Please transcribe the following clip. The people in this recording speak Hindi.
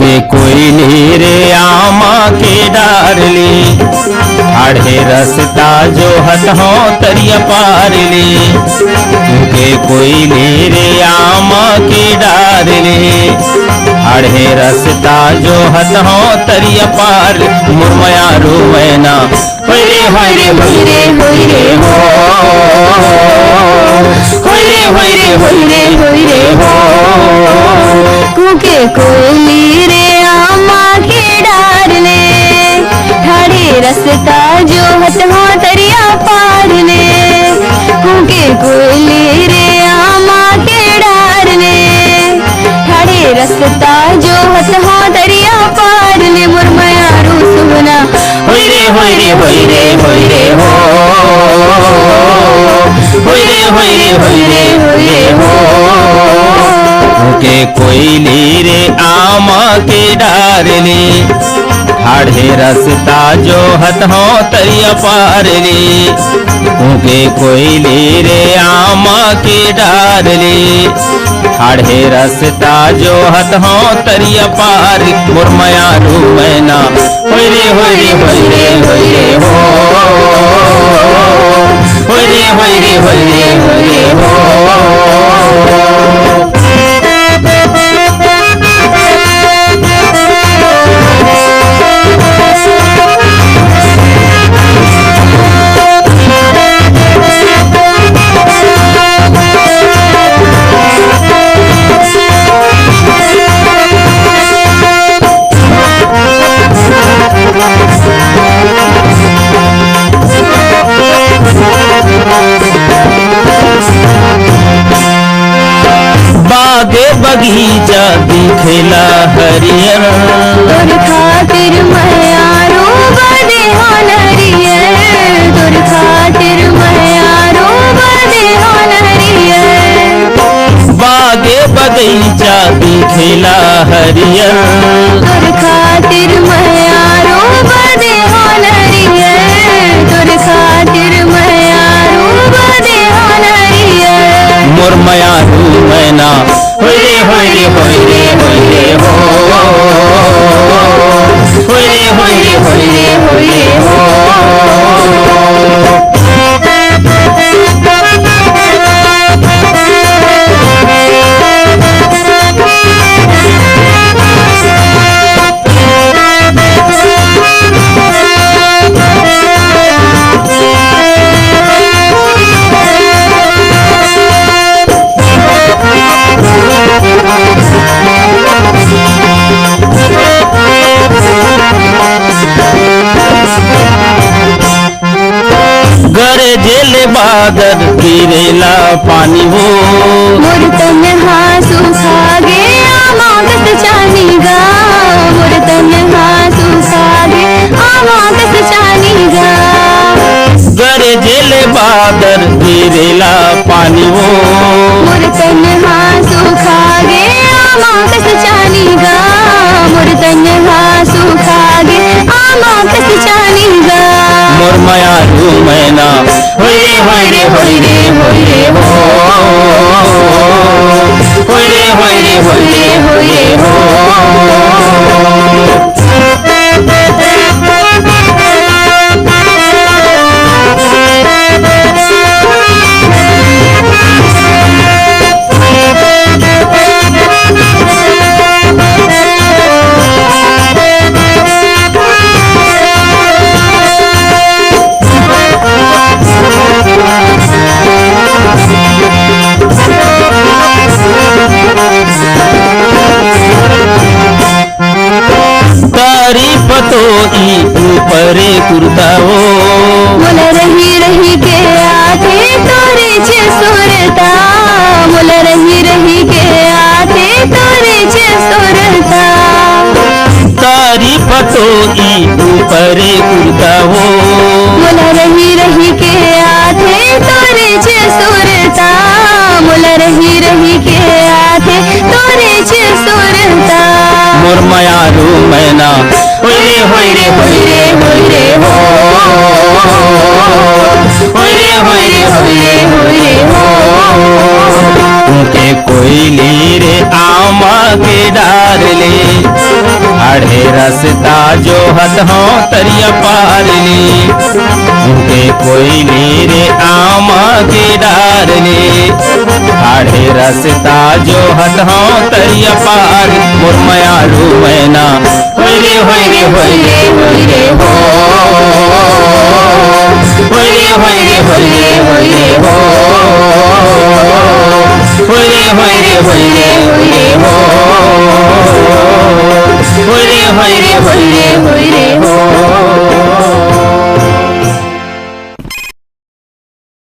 के कोयली रे आमा के डारली ठाढ़े रसता जो हत हो तरिया पारली के कोयली रे आमा के डारली ठाढ़े रसता जो हत हो तरिया पार मुरमया रोवैना होइरे होइरे होइरे होइरे हो होइरे होइरे होइरे होइरे हो कुके कोयली रे आमा के डारले ठाढ़े रसता जो हत हो तरिया पारले कुके कोयली रे आमा के डारले ठाढ़े रसता जो हत हो तरिया पारले मुरमया रू सुना होइरे होइरे होइरे होइरे हो होइरे होइरे होइरे होइरे हो के कोयली रे आमा के डारली ठाढ़े रसता जो हत हो तरिया पारली के कोयली रे आमा के डारली ठाढ़े रसता जो हत हो तरिया पार मुरमया रूमैना होइरे होइरे होइरे होइरे हो होइरे होइरे होइरे होइरे हो बागे बगीचा दिखेला हरियर तोर खातिर मैया रोबा दे हो नरियर तोर खातिर मैया रोबा दे हो नरियर बागे बगीचा दिखेला हरियर तोर खातिर मैया रोबा दे हो नरियर तोर खातिर मैया रोबा दे हो नरियर मुरमया रूमैना होइरे होइरे होइरे होइरे हो होइरे होइरे होइरे होइरे हो गरजेले बादल गिरेला पानी हो मोर तन हासु खागे आमा कस चानी गा मोर तन हासु खागे आमा कस चानी गा गरजेले बादल गिरेला पानी हो मोर तन हासु खागे आमा कस चानी गा मोर तन हासु खागे आमा कस चानी गा मुरमया रूमैना होइरे होइरे होइरे होइरे हो होइरे होइरे होइरे होइरे हो तो ई ऊपरे कुर्ता हो मुल रही रही के आते तोरे छे सुरता मुल रही रही के आते तोरे छे सुरता तारीफ तो ई ऊपरे कुर्ता हो मुल रही रही के आते तोरे छे सुरता मुल रही रही के आते तोरे छे सुरता मुरमया रूमैना होइरे होइरे होइरे होइरे हो होइरे होइरे होइरे होइरे हो के कोयली रे आमा के डारले रास्ता जो हत हो तरिया पार ले उनके कोयली रे आमा के डार ले ठाढ़े रास्ता जो हत हो तरिया पार मोर मयारू मैना होय रे होय रे होय रे होय रे हो होय रे होय रे होय रे होय रे हो होय रे होय रे होय रे होय रे हो होय रे होय रे होय रे होय रे